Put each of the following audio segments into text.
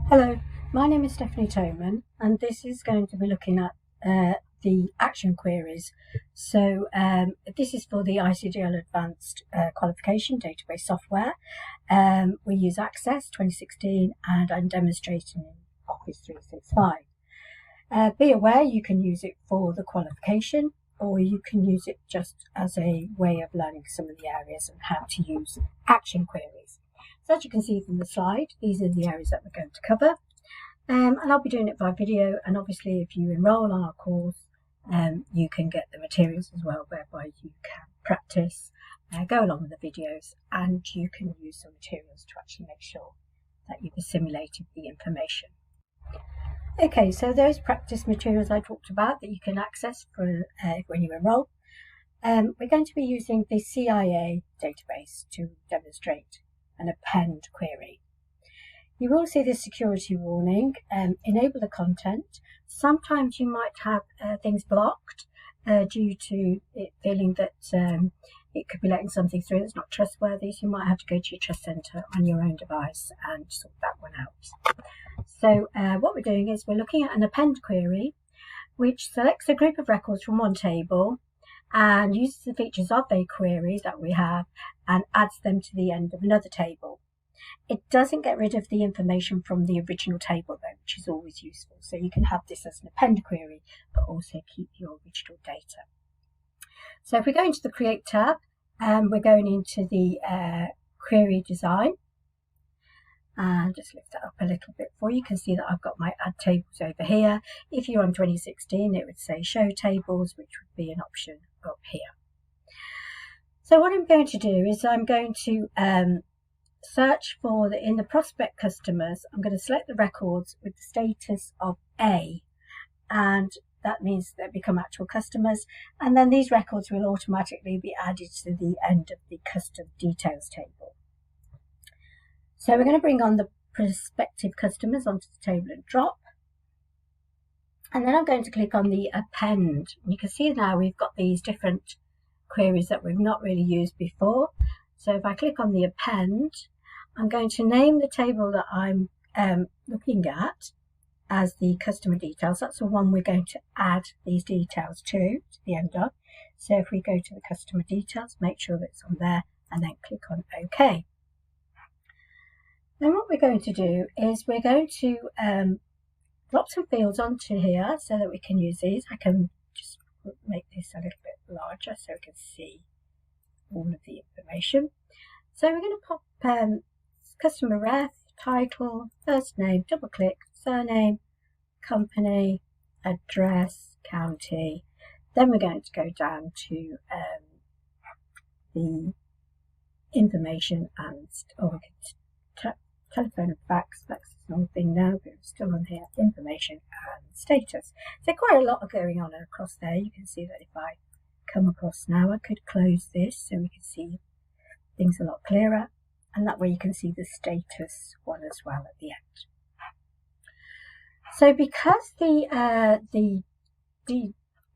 Hello, my name is Stephanie Toman, and this is going to be looking at the action queries. So this is for the ICDL Advanced Qualification Database Software. We use Access 2016 and I'm demonstrating in Office 365. Be aware you can use it for the qualification, or you can use it just as a way of learning some of the areas and how to use action queries. So as you can see from the slide, these are the areas that we're going to cover. And I'll be doing it by video, and obviously if you enroll on our course, you can get the materials as well, whereby you can practice, go along with the videos, and you can use some materials to actually make sure that you've assimilated the information. Okay, so those practice materials I talked about that you can access for when you enroll. We're going to be using the CIA database to demonstrate an append query. You will see this security warning, enable the content. Sometimes you might have things blocked due to it feeling that it could be letting something through that's not trustworthy, so you might have to go to your trust center on your own device and sort that one out. So what we're doing is we're looking at an append query, which selects a group of records from one table and uses the features of a query that we have and adds them to the end of another table. It doesn't get rid of the information from the original table though, which is always useful. So you can have this as an append query, but also keep your original data. So if we go into the Create tab, we're going into the query design. And just lift that up a little bit for you. You can see that I've got my add tables over here. If you're on 2016, it would say show tables, which would be an option up here. So what I'm going to do is I'm going to search for in the prospect customers. I'm going to select the records with the status of A, and that means they become actual customers, and then these records will automatically be added to the end of the custom details table. So we're going to bring on the prospective customers onto the table and drop. And then I'm going to click on the append. You can see now we've got these different queries that we've not really used before. So if I click on the append, I'm going to name the table that I'm looking at as the customer details. That's the one we're going to add these details to the end of. So if we go to the customer details, make sure that it's on there and then click on OK. Then what we're going to do is we're going to drop some fields onto here so that we can use these. I can just make this a little bit larger so we can see all of the information. So we're going to pop customer ref, title, first name, double click, surname, company, address, county. Then we're going to go down to the information and we can telephone and fax, that's the wrong thing now, but it's still on here, information and status. So quite a lot of going on across there. You can see that if I come across now, I could close this so we can see things a lot clearer, and that way you can see the status one as well at the end. So because the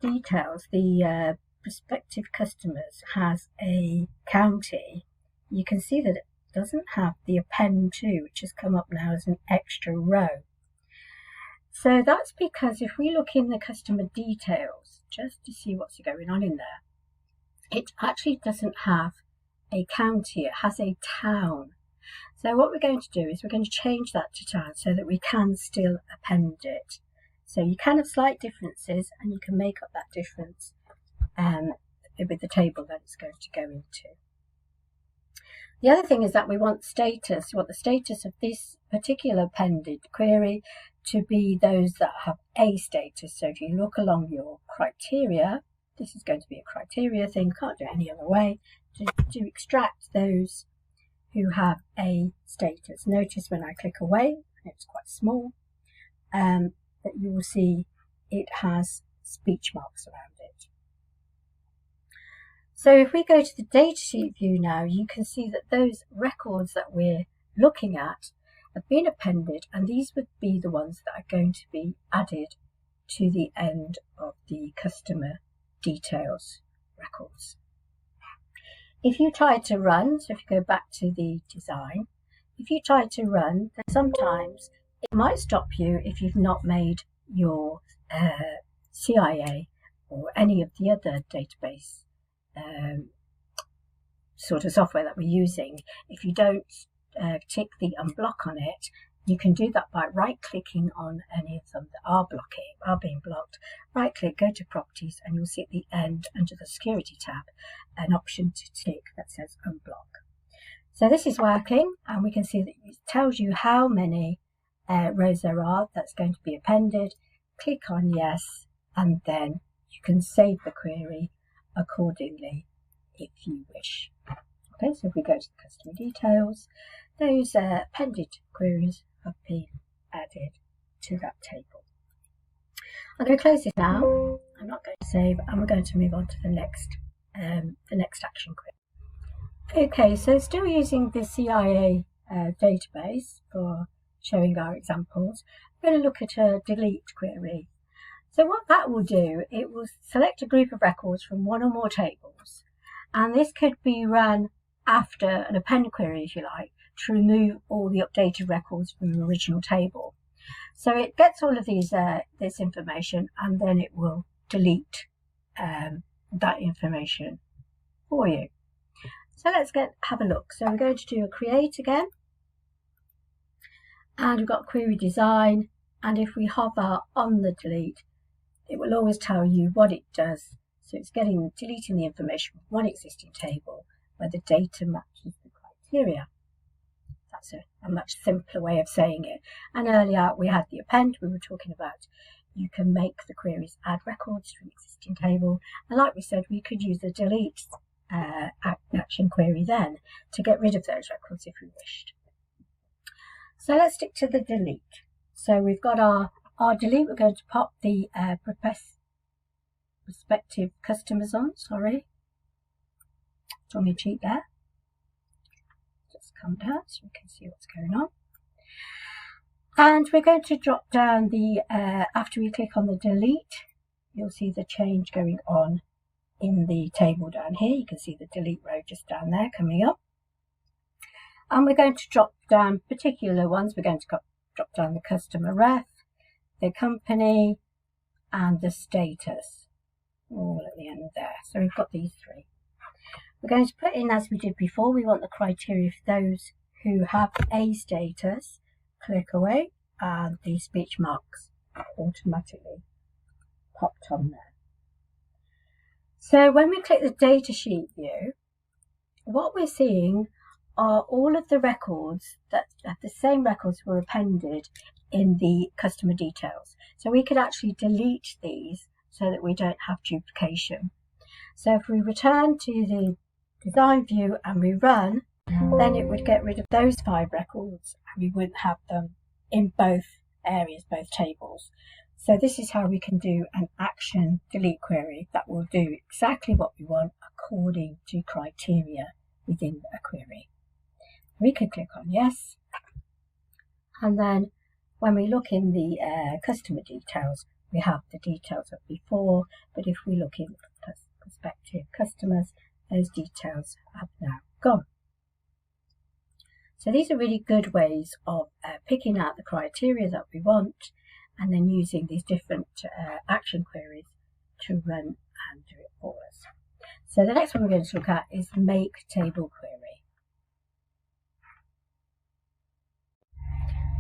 details, the prospective customers has a county, you can see that it doesn't have the append to, which has come up now as an extra row. So that's because if we look in the customer details, just to see what's going on in there, it actually doesn't have a county, it has a town. So what we're going to do is we're going to change that to town so that we can still append it. So you can have slight differences and you can make up that difference with the table that it's going to go into. The other thing is that we want status, we want the status of this particular appended query to be those that have a status. So if you look along your criteria, this is going to be a criteria thing, can't do it any other way, to extract those who have a status. Notice when I click away, and it's quite small, that you will see it has speech marks around it. So if we go to the datasheet view now, you can see that those records that we're looking at have been appended, and these would be the ones that are going to be added to the end of the customer details records. If you try to run, so if you go back to the design, if you try to run, then sometimes it might stop you if you've not made your CIA or any of the other database sort of software that we're using. If you don't tick the unblock on it, you can do that by right-clicking on any of them that are being blocked. Right-click, go to Properties, and you'll see at the end under the Security tab an option to tick that says Unblock. So this is working, and we can see that it tells you how many rows there are that's going to be appended. Click on Yes, and then you can save the query accordingly if you wish. Okay, so if we go to the customer details, those appended queries have been added to that table. I'm going to close this now. I'm not going to save, and we're going to move on to the next action query. Okay, so still using the CIA database for showing our examples, we're going to look at a delete query. So what that will do, it will select a group of records from one or more tables, and this could be run after an append query, if you like, to remove all the updated records from the original table. So it gets all of this information, and then it will delete that information for you. So let's have a look. So we're going to do a create again, and we've got query design, and if we hover on the delete, it will always tell you what it does. So it's deleting the information from one existing table where the data matches the criteria. That's a much simpler way of saying it. And earlier we had the append. We were talking about you can make the queries add records to an existing table, and like we said, we could use the delete action query then to get rid of those records if we wished. So let's stick to the delete. So we've got our delete. We're going to pop the prospective customers on, sorry. Tongue in cheek there. Just come down so we can see what's going on. And we're going to drop down after we click on the delete, you'll see the change going on in the table down here. You can see the delete row just down there coming up. And we're going to drop down particular ones. We're going to drop down the customer ref, the company, and the status, all at the end there. So we've got these three. We're going to put in, as we did before, we want the criteria for those who have a status. Click away, and the speech marks are automatically popped on there. So when we click the datasheet view, what we're seeing are all of the records that have the same records were appended in the customer details. So we could actually delete these so that we don't have duplication. So if we return to the design view and we run, then it would get rid of those 5 records, and we wouldn't have them in both areas, both tables. So this is how we can do an action delete query that will do exactly what we want according to criteria within a query. We can click on yes, and then when we look in the customer details, we have the details of before, but if we look in prospective customers, those details have now gone. So these are really good ways of picking out the criteria that we want, and then using these different action queries to run and do it for us. So the next one we're going to look at is the make table query.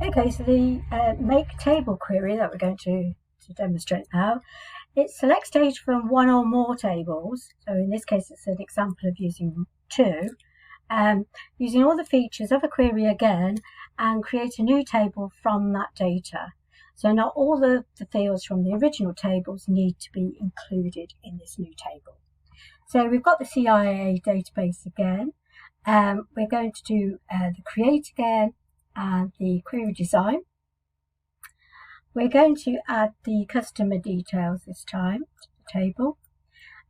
Okay, so the make table query that we're going to demonstrate now, it selects data from one or more tables. So in this case, it's an example of using 2. Using all the features of a query again, and create a new table from that data. So not all the fields from the original tables need to be included in this new table. So we've got the CIA database again. We're going to do the create again and the query design. We're going to add the customer details this time to the table,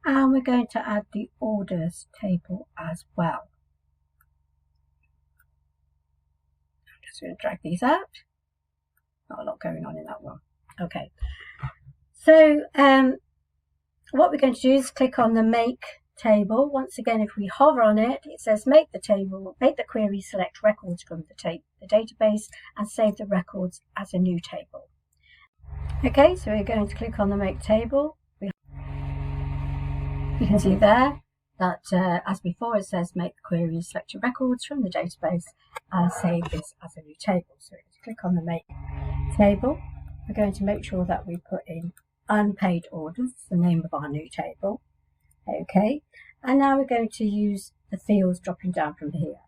and we're going to add the orders table as well. I'm going to drag these out. Not a lot going on in that one. Okay. So what we're going to do is click on the make table. Once again, if we hover on it, it says make the query select records from the database and save the records as a new table. Okay, so we're going to click on the make table. You can see there that as before it says make the query select your records from the database and save this as a new table. So we're going to click on the make table. We're going to make sure that we put in unpaid orders, the name of our new table. Okay, and now we're going to use the fields dropping down from here.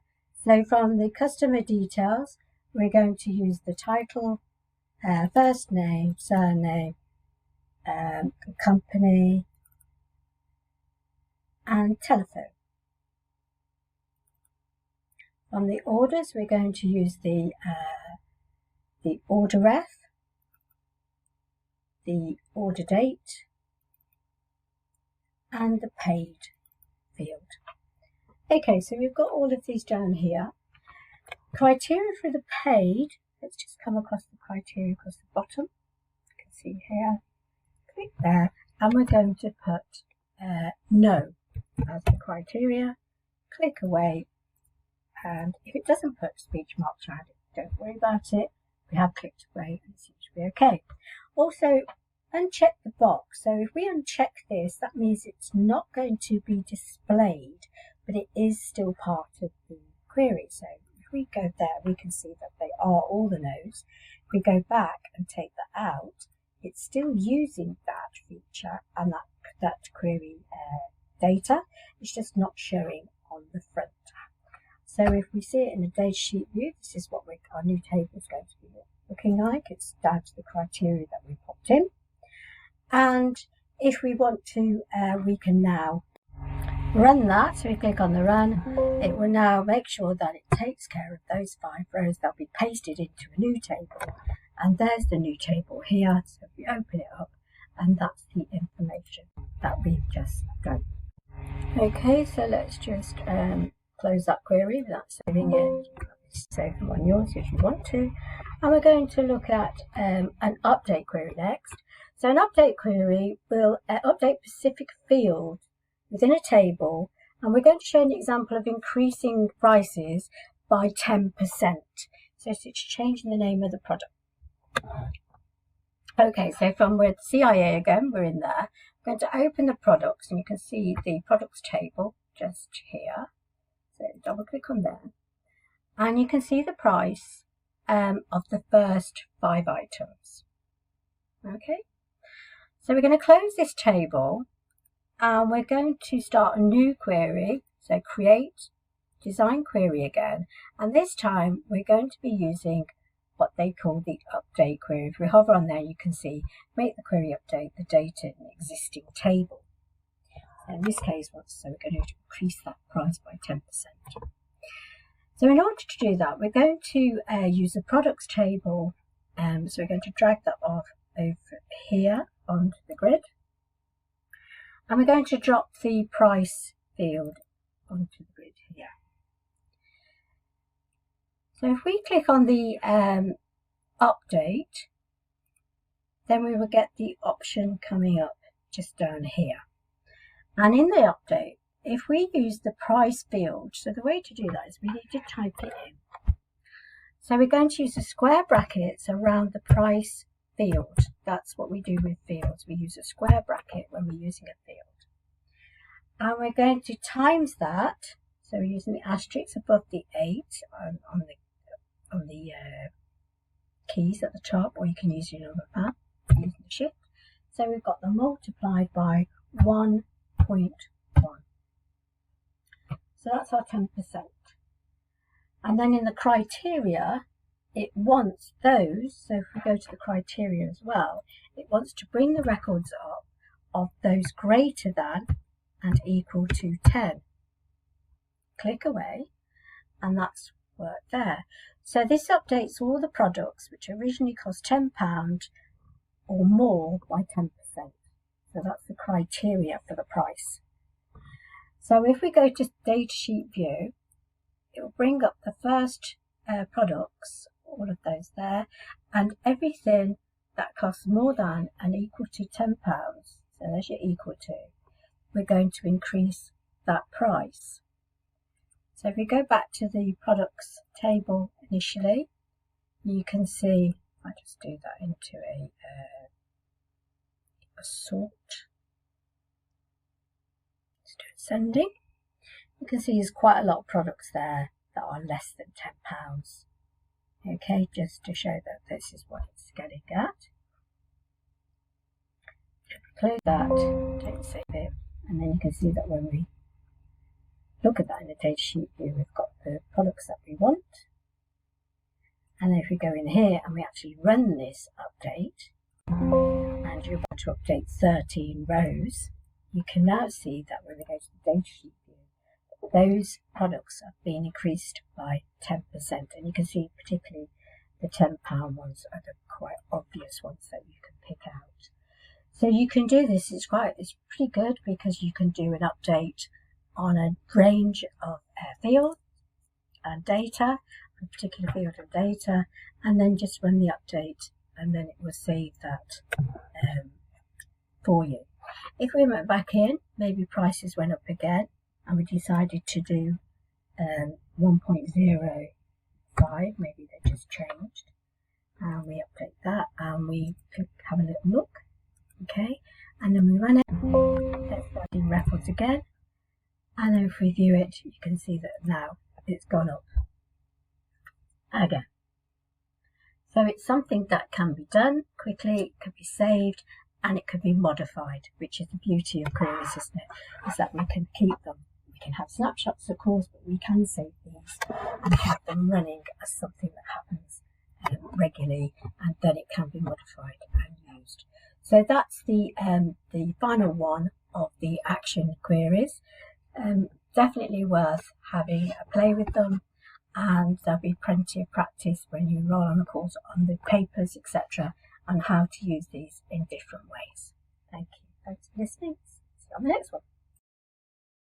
So from the customer details, we're going to use the title, first name, surname, company, and telephone. On the orders, we're going to use the order ref, the order date, and the paid field. Okay, so we've got all of these down here. Criteria for the paid, let's just come across the criteria across the bottom. You can see here, click there, and we're going to put no as the criteria. Click away, and if it doesn't put speech marks around it, don't worry about it. We have clicked away and it seems to be okay. Also, uncheck the box. So if we uncheck this, that means it's not going to be displayed, but it is still part of the query. So if we go there, we can see that they are all the no's. If we go back and take that out, it's still using that feature and that query data. It's just not showing on the front. So if we see it in the datasheet view, this is what our new table is going to be looking like. It's down to the criteria that we popped in. And if we want to, we can now run that. So we click on the run. It will now make sure that it takes care of those 5 rows. They'll be pasted into a new table. And there's the new table here. So if we open it up, and that's the information that we've just done. Okay, so let's just close that query without saving it. Save them on yours if you want to. And we're going to look at an update query next. So an update query will update specific fields within a table, and we're going to show an example of increasing prices by 10%. So it's changing the name of the product. Okay, so from with CIA again, we're in there. I'm going to open the products, and you can see the products table just here. So double click on there, and you can see the price of the first 5 items. Okay, so we're going to close this table, and we're going to start a new query. So create design query again, and this time we're going to be using what they call the update query. If we hover on there, you can see make the query update the data in the existing table. So in this case, so we're going to increase that price by 10%. So in order to do that, we're going to use the products table. So we're going to drag that off over here onto the grid, and we're going to drop the price field onto the grid here. So if we click on the update, then we will get the option coming up just down here. And in the update, if we use the price field, so the way to do that is we need to type it in. So we're going to use the square brackets around the price field. That's what we do with fields. We use a square bracket when we're using a field. And we're going to times that. So we're using the asterisk above the 8 on the keys at the top, or you can use your number pad using the shift. So we've got them multiplied by 1.1. So that's our 10%. And then in the criteria, it wants those, so if we go to the criteria as well, it wants to bring the records up of those greater than and equal to 10. Click away, and that's worked there. So this updates all the products which originally cost £10 or more by 10%. So that's the criteria for the price. So if we go to datasheet view, it will bring up the first products, all of those there, and everything that costs more than and equal to £10. So there's your equal to. We're going to increase that price. So if we go back to the products table initially, you can see, I just do that into a sort, let's do ascending. You can see there's quite a lot of products there that are less than £10. Okay, just to show that this is what it's getting at. Close that, don't save it, and then you can see that when we look at that in the datasheet view, we've got the products that we want. And then if we go in here and we actually run this update, and you're about to update 13 rows, you can now see that when we go to the datasheet view, those products have been increased by 10%. And you can see particularly the £10 ones are the quite obvious ones that you can pick out. So you can do this, it's pretty good because you can do an update on a range of fields and data, a particular field of data, and then just run the update, and then it will save that for you. If we went back in, maybe prices went up again, and we decided to do 1.05, maybe they just changed, and we update that, and we have a little look, okay, and then we run it, let's start in records again, and then if we view it, you can see that now it's gone up again. So it's something that can be done quickly, it can be saved, and it can be modified, which is the beauty of queries, isn't it? Is that we can keep them. We can have snapshots, of course, but we can save these and have them running as something that happens regularly, and then it can be modified and used. So that's the final one of the action queries. Definitely worth having a play with them, and there'll be plenty of practice when you roll on a course on the papers, etc., on how to use these in different ways. Thank you. Thanks for listening. See you on the next one.